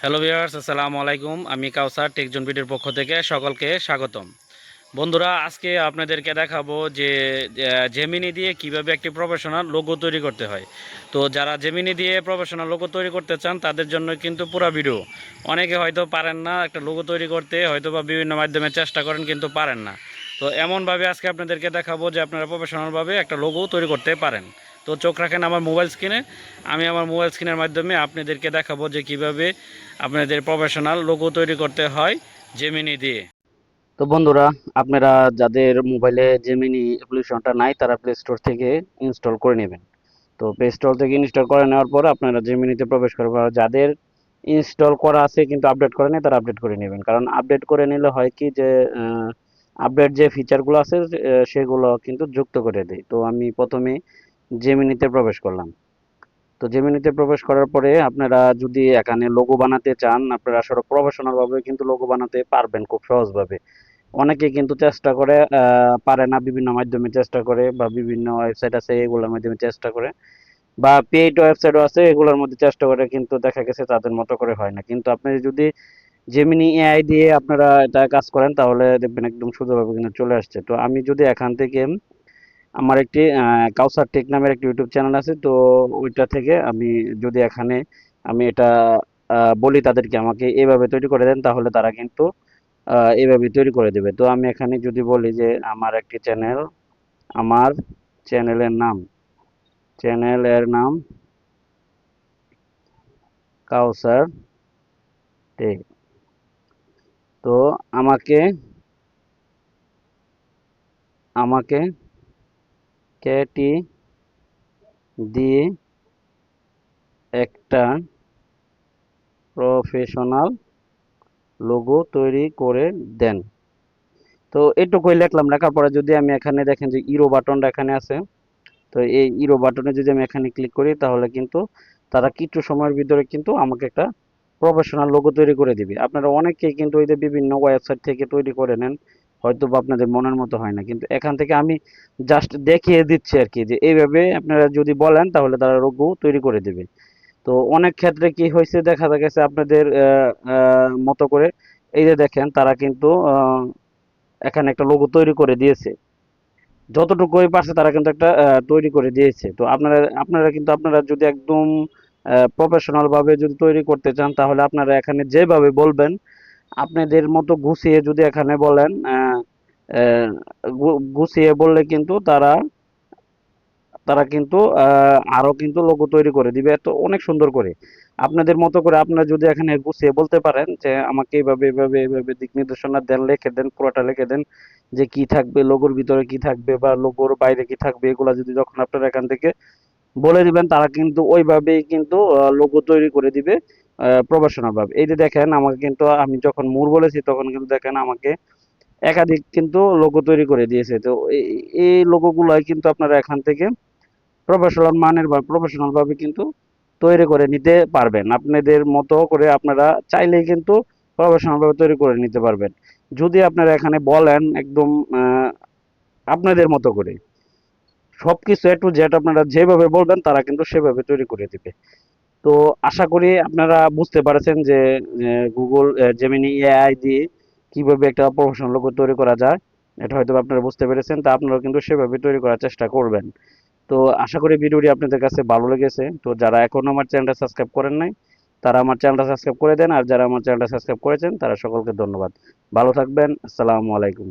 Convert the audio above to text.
Hello viewers, আসসালামু আলাইকুম। আমি কাউসার টেকজন ভিডিওর পক্ষ থেকে সকলকে স্বাগতম। বন্ধুরা, আজকে আপনাদেরকে দেখাবো যে জেমিনি দিয়ে কিভাবে একটি প্রফেশনাল লোগো তৈরি করতে হয়। তো যারা জেমিনি দিয়ে প্রফেশনাল লোগো তৈরি করতে চান তাদের জন্য কিন্তু পুরো ভিডিও। অনেকে হয়তো পারেন না একটা লোগো তৈরি করতে, হয়তো বা বিভিন্ন মাধ্যমে চেষ্টা করেন কিন্তু পারেন না। তো এমনভাবে আজকে আপনাদেরকে দেখাবো যে আপনারা প্রফেশনালভাবে একটা লোগো তৈরি করতে পারেন। তো চোখ রাখেন আমার মোবাইল স্ক্রিনে। আমি আমার মোবাইল স্ক্রিনের মাধ্যমে আপনাদেরকে দেখাবো যে কিভাবে আপনাদের প্রফেশনাল লোগো তৈরি করতে হয় জেমিনি দিয়ে। তো বন্ধুরা, আপনারা যাদের মোবাইলে জেমিনি অ্যাপ্লিকেশনটা নাই তারা প্লে স্টোর থেকে ইনস্টল করে নেবেন। তো প্লে স্টোর থেকে ইনস্টল করে নেওয়ার পর আপনারা জেমিনিতে প্রবেশ করবেন। আর যাদের ইনস্টল করা আছে কিন্তু আপডেট করে নেই তারা আপডেট করে নেবেন, কারণ আপডেট করে নিলে হয় কি যে আপডেট যে ফিচারগুলো আছে সেগুলো কিন্তু যুক্ত করে দেয়। তো আমি প্রথমে জেমিনিতে প্রবেশ করলাম। তো জেমিনিতে প্রবেশ করার পরে আপনারা যদি এখানে লোগো বানাতে চান, আপনারা আসলে প্রফেশনাল ভাবে কিন্তু লোগো বানাতে পারবেন খুব সহজভাবে। অনেকে কিন্তু চেষ্টা করে পারে না, বিভিন্ন মাধ্যমে চেষ্টা করে বা বিভিন্ন ওয়েবসাইট আছে এগুলোর মাধ্যমে চেষ্টা করে, বা পেইড ওয়েবসাইটও আছে এগুলোর মধ্যে চেষ্টা করে, কিন্তু দেখা গেছে তাদের মতো করে হয় না। কিন্তু আপনি যদি জেমিনি এআই দিয়ে আপনারা এটা কাজ করেন তাহলে দেখবেন একদম সোজাভাবে কিন্তু চলে আসছে। তো আমি যদি এখান থেকে আমার একটি কাউসার টেক নামের একটি ইউটিউব চ্যানেল আছে, তো ওইটা থেকে আমি যদি এখানে আমি এটা বলি তাদেরকে আমাকে এভাবে তৈরি করে দেন, তাহলে তারা কিন্তু এভাবে তৈরি করে দেবে। তো আমি এখানে যদি বলি যে আমার একটি চ্যানেল, আমার চ্যানেলের নাম চ্যানেলের নাম কাউসার টেক। তো আমাকে আমাকে ক্যাটি দিয়ে একটা প্রফেশনাল লোগো তৈরি করে দেন। তো এটুকুই লিখলাম। লেখার পরে যদি আমি এখানে দেখেন যে ইরো বাটনটা এখানে আছে, তো এই ইরো বাটনে যদি আমি এখানে ক্লিক করি তাহলে কিন্তু তারা কিছু সময়ের ভিতরে কিন্তু আমাকে একটা প্রফেশনাল লোগো তৈরি করে দিবে। আপনারা অনেকেই কিন্তু ওই যে বিভিন্ন ওয়েবসাইট থেকে তৈরি করে নেন, হয়তো বা আপনাদের মনের মতো হয় না, কিন্তু এখান থেকে আমি জাস্ট দেখিয়ে দিচ্ছি আর কি, যে এইভাবে আপনারা যদি বলেন তাহলে তারা লোগো তৈরি করে দিবে। তো অনেক ক্ষেত্রে কি হয়েছে দেখা গেছে আপনাদের মতো করে, এই যে দেখেন তারা কিন্তু এখানে একটা লোগো তৈরি করে দিয়েছে। যতটুকুই পারছে তারা কিন্তু একটা তৈরি করে দিয়েছে। তো আপনারা আপনারা কিন্তু আপনারা যদি একদম প্রফেশনাল ভাবে যদি তৈরি করতে চান তাহলে আপনারা এখানে যেভাবে বলবেন আপনাদের মতো গুছিয়ে যদি এখানে বলেন, আহ, গুছিয়ে বললে কিন্তু তারা তারা কিন্তু আরো কিন্তু লোগো তৈরি করে দিবে, তো অনেক সুন্দর করে আপনাদের মতো করে। আপনারা যদি এখানে গুছিয়ে বলতে পারেন যে আমাকে এইভাবে এইভাবে এইভাবে দিক নির্দেশনা দেন, লিখে দেন, পুরোটা লিখে দেন যে কি থাকবে লোগোর ভিতরে, কি থাকবে বা লোগোর বাইরে কি থাকবে, এগুলা যদি যখন আপনারা এখান থেকে বলে দিবেন তারা কিন্তু ওইভাবেই কিন্তু লোগো তৈরি করে দিবে প্রফেশনাল ভাবে। এই যে দেখেন আমাকে কিন্তু, আমি যখন মুর বলেছি তখন কিন্তু দেখেন আমাকে একাধিক কিন্তু লোগো তৈরি করে দিয়েছে। তো এই লোগো গুলাই কিন্তু আপনারা এখান থেকে প্রফেশনাল মানের বা প্রফেশনাল ভাবে কিন্তু তৈরি করে নিতে পারবেন। আপনাদের মতো করে আপনারা চাইলেই কিন্তু প্রফেশনাল ভাবে তৈরি করে নিতে পারবেন, যদি আপনারা এখানে বলেন একদম আপনাদের মতো করে সবকিছু এ টু জেড আপনারা যেভাবে বলবেন তারা কিন্তু সেভাবে তৈরি করে দিবে। তো আশা করি আপনারা বুঝতে পারছেন যে গুগল জেমিনি এআই দিয়ে কিভাবে একটা প্রফেশনাল লোগো তৈরি করা যায়। এটা হয়তো আপনারা বুঝতে পেরেছেন, তা আপনারা কিন্তু সেভাবে তৈরি করার চেষ্টা করবেন। তো আশা করি ভিডিওটি আপনাদের কাছে ভালো লেগেছে। তো যারা এখনো আমার চ্যানেলটা সাবস্ক্রাইব করেন নাই তারা আমার চ্যানেলটা সাবস্ক্রাইব করে দেন, আর যারা আমার চ্যানেলটা সাবস্ক্রাইব করেছেন তারা সকলকে ধন্যবাদ। ভালো থাকবেন। আসসালামু আলাইকুম।